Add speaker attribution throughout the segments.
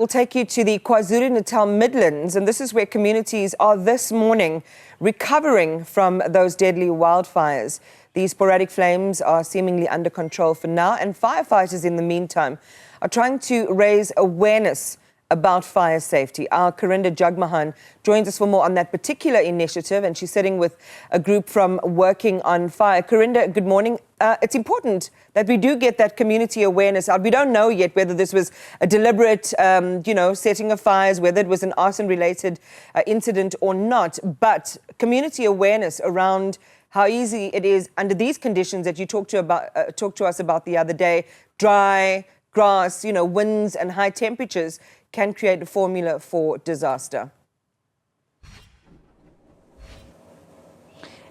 Speaker 1: We'll take you to the KwaZulu-Natal Midlands, and this is where communities are this morning recovering from those deadly wildfires. These sporadic flames are seemingly under control for now, and firefighters in the meantime are trying to raise awareness about fire safety. Our Karinda Jagmohan joins us for more on that particular initiative, and she's sitting with a group from Working on Fire. Karinda, good morning. It's important that we do get that community awareness out. We don't know yet whether this was a deliberate, setting of fires, whether it was an arson-related incident or not, but community awareness around how easy it is under these conditions that you talked to us about the other day, dry, grass, winds and high temperatures can create a formula for disaster.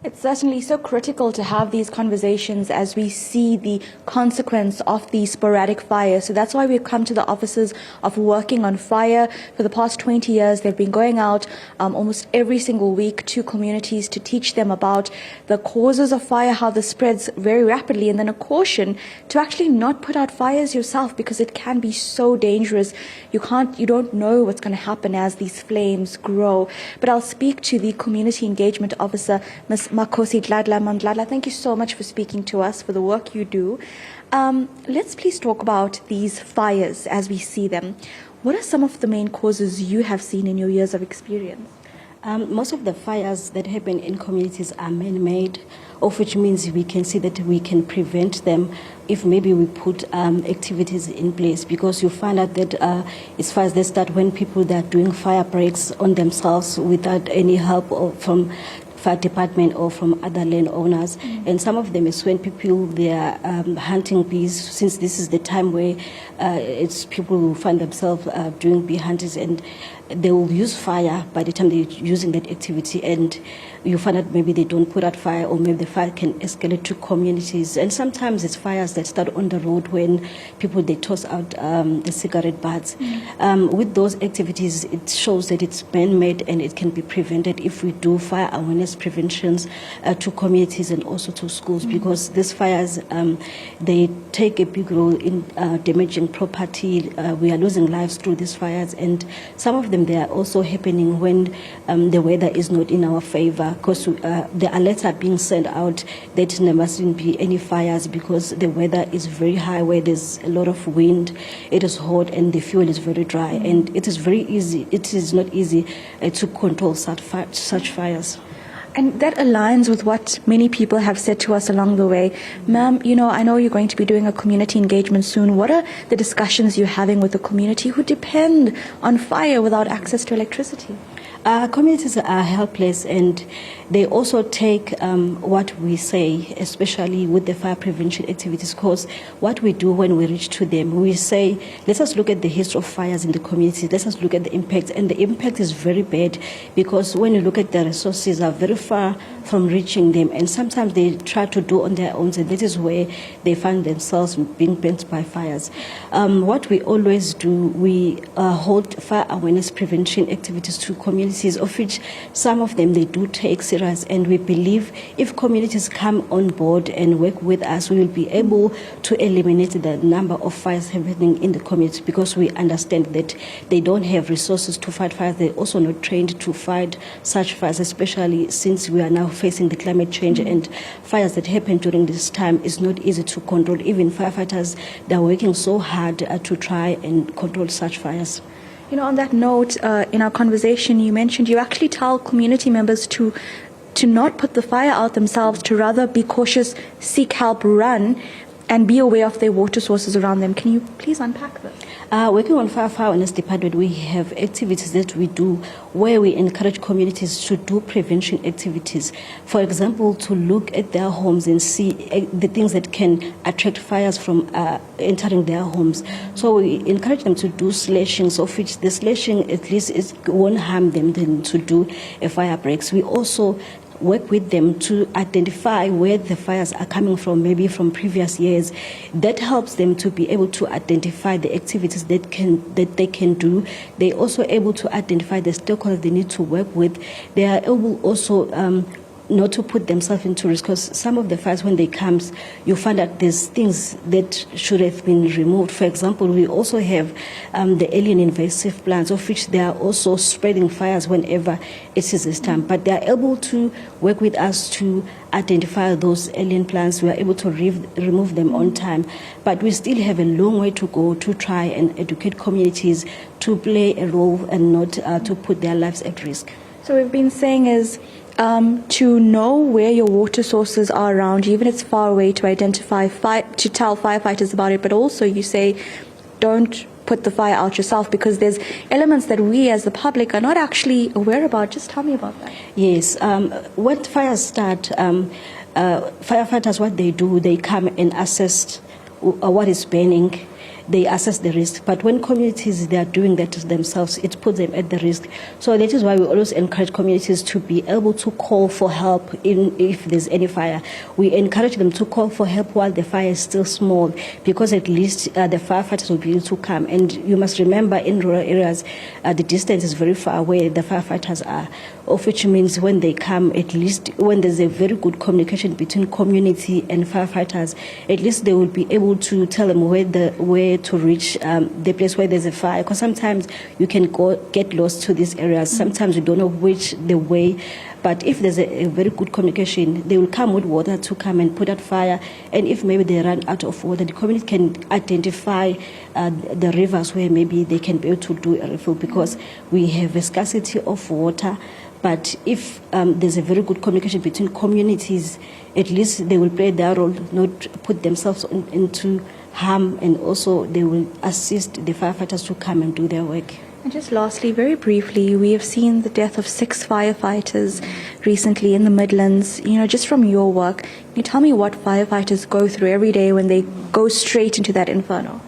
Speaker 2: It's certainly so critical to have these conversations as we see the consequence of these sporadic fires. So that's why we've come to the offices of Working on Fire. For the past 20 years, they've been going out almost every single week to communities to teach them about the causes of fire, how this spreads very rapidly, and then a caution to actually not put out fires yourself because it can be so dangerous. You don't know what's going to happen as these flames grow. But I'll speak to the Community Engagement Officer, Ms. Makosi Dladla. Thank you so much for speaking to us, for the work you do. Let's please talk about these fires as we see them. What are some of the main causes you have seen in your years of experience?
Speaker 3: Most of the fires that happen in communities are man-made, of which means we can see that we can prevent them if maybe we put activities in place, because you find out that it's fires that start when people that are doing fire breaks on themselves without any help from fire department or from other landowners. And some of them is when people, they are hunting bees, since this is the time where it's people who find themselves doing bee hunters, and they will use fire by the time they're using that activity, and you find out maybe they don't put out fire, or maybe the fire can escalate to communities. And sometimes it's fires that start on the road when people, they toss out the cigarette butts. With those activities, it shows that it's man-made and it can be prevented if we do fire awareness preventions to communities and also to schools, because these fires, they take a big role in damaging property. We are losing lives through these fires, and some of them, they are also happening when the weather is not in our favor, because the alerts are being sent out that there mustn't be any fires because the weather is very high, where there's a lot of wind, it is hot, and the fuel is very dry, and it is very easy. It is not easy to control such fires.
Speaker 2: And that aligns with what many people have said to us along the way. Ma'am, I know you're going to be doing a community engagement soon. What are the discussions you're having with the community who depend on fire without access to electricity?
Speaker 3: Communities are helpless, and they also take what we say, especially with the fire prevention activities, because what we do when we reach to them, we say, let us look at the history of fires in the community, let us look at the impact, and the impact is very bad, because when you look at the resources are very far from reaching them, and sometimes they try to do on their own, and that is where they find themselves being burnt by fires. What we always do, we hold fire awareness prevention activities to communities, of which some of them they do take serious, and we believe if communities come on board and work with us, we will be able to eliminate the number of fires happening in the community, because we understand that they don't have resources to fight fires. They're also not trained to fight such fires, especially since we are now facing the climate change, and fires that happen during this time is not easy to control. Even firefighters, they're working so hard to try and control such fires.
Speaker 2: On that note, in our conversation, you mentioned you actually tell community members to not put the fire out themselves, to rather be cautious, seek help, run, and be aware of their water sources around them. Can you please unpack this?
Speaker 3: Working on Fire Awareness Department, we have activities that we do where we encourage communities to do prevention activities. For example, to look at their homes and see the things that can attract fires from entering their homes. So we encourage them to do slashings, of which the slashing at least won't harm them than to do a fire breaks. We also work with them to identify where the fires are coming from, maybe from previous years. That helps them to be able to identify the activities that they can do. They're also able to identify the stakeholders they need to work with. They are able also not to put themselves into risk, because some of the fires, when they come, you find that there's things that should have been removed. For example, we also have the alien invasive plants, of which they are also spreading fires whenever it is this time. But they are able to work with us to identify those alien plants. We are able to remove them on time. But we still have a long way to go to try and educate communities to play a role and not to put their lives at risk.
Speaker 2: So we've been saying is to know where your water sources are around you, even if it's far away, to identify, to tell firefighters about it, but also you say don't put the fire out yourself, because there's elements that we as the public are not actually aware about. Just tell me about that.
Speaker 3: Yes. When fires start, firefighters, what they do, they come and assess what is burning. They assess the risk. But when communities, they are doing that themselves, it puts them at the risk. So that is why we always encourage communities to be able to call for help if there's any fire. We encourage them to call for help while the fire is still small, because at least the firefighters will be able to come. And you must remember, in rural areas, the distance is very far away the firefighters are, of which means when they come, at least when there's a very good communication between community and firefighters, at least they will be able to tell them where to reach the place where there's a fire. Because sometimes you can get lost to these areas. Sometimes you don't know the way. But if there's a very good communication, they will come with water to come and put out fire. And if maybe they run out of water, the community can identify the rivers where maybe they can be able to do a refill, because we have a scarcity of water. But if there's a very good communication between communities, at least they will play their role, not put themselves into harm, and also they will assist the firefighters to come and do their work.
Speaker 2: And just lastly, very briefly, we have seen the death of 6 firefighters recently in the Midlands. You know, just from your work, can you tell me what firefighters go through every day when they go straight into that inferno?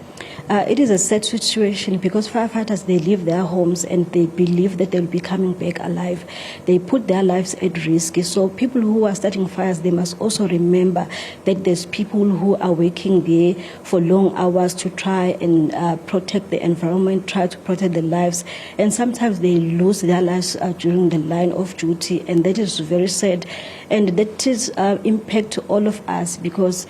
Speaker 3: It is a sad situation, because firefighters, they leave their homes and they believe that they'll be coming back alive. They put their lives at risk. So people who are starting fires, they must also remember that there's people who are working there for long hours to try and protect the environment, try to protect their lives. And sometimes they lose their lives during the line of duty, and that is very sad. And that is impact to all of us, because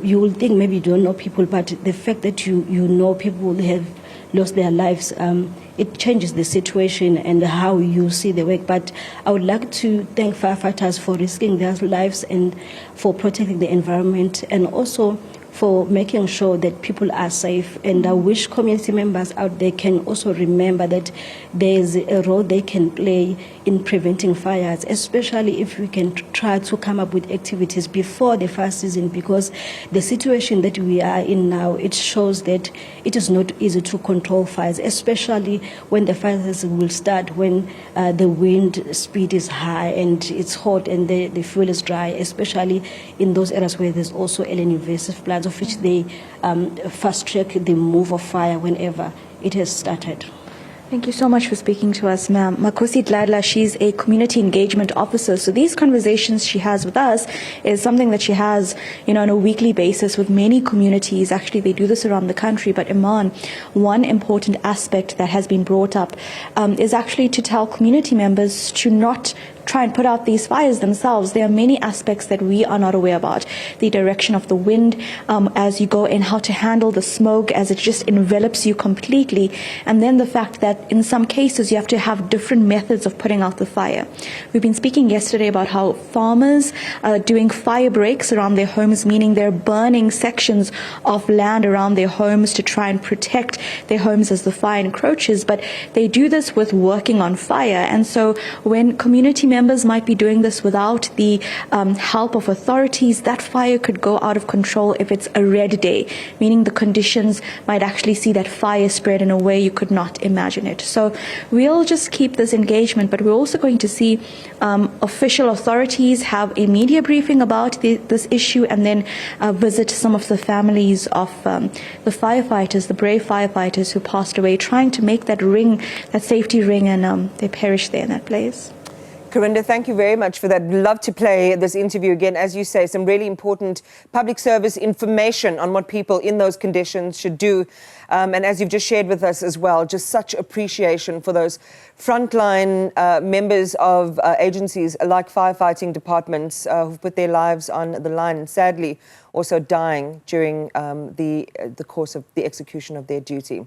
Speaker 3: you will think maybe you don't know people, but the fact that you know people have lost their lives, it changes the situation and how you see the work. But I would like to thank firefighters for risking their lives and for protecting the environment, and also for making sure that people are safe. And I wish community members out there can also remember that there's a role they can play in preventing fires, especially if we can try to come up with activities before the fire season, because the situation that we are in now, it shows that it is not easy to control fires, especially when the fires will start when the wind speed is high and it's hot and the fuel is dry, especially in those areas where there's also alien invasive plants, of which they fast track the move of fire whenever it has started.
Speaker 2: Thank you so much for speaking to us, ma'am. Makosi Dladla, she's a community engagement officer. So these conversations she has with us is something that she has, on a weekly basis with many communities. Actually, they do this around the country. But Iman, one important aspect that has been brought up is actually to tell community members to not try and put out these fires themselves. There are many aspects that we are not aware about. The direction of the wind as you go in, how to handle the smoke as it just envelops you completely, and then the fact that in some cases you have to have different methods of putting out the fire. We've been speaking yesterday about how farmers are doing fire breaks around their homes, meaning they're burning sections of land around their homes to try and protect their homes as the fire encroaches, but they do this with working on fire. And so when community members might be doing this without the help of authorities, that fire could go out of control if it's a red day, meaning the conditions might actually see that fire spread in a way you could not imagine it. So we'll just keep this engagement, but we're also going to see official authorities have a media briefing about this issue, and then visit some of the families of the firefighters, the brave firefighters who passed away, trying to make that ring, that safety ring, and they perished there in that place.
Speaker 1: Karinda, thank you very much for that. Love to play this interview again. As you say, some really important public service information on what people in those conditions should do. And as you've just shared with us as well, just such appreciation for those frontline members of agencies like firefighting departments who've put their lives on the line and sadly also dying during the course of the execution of their duty.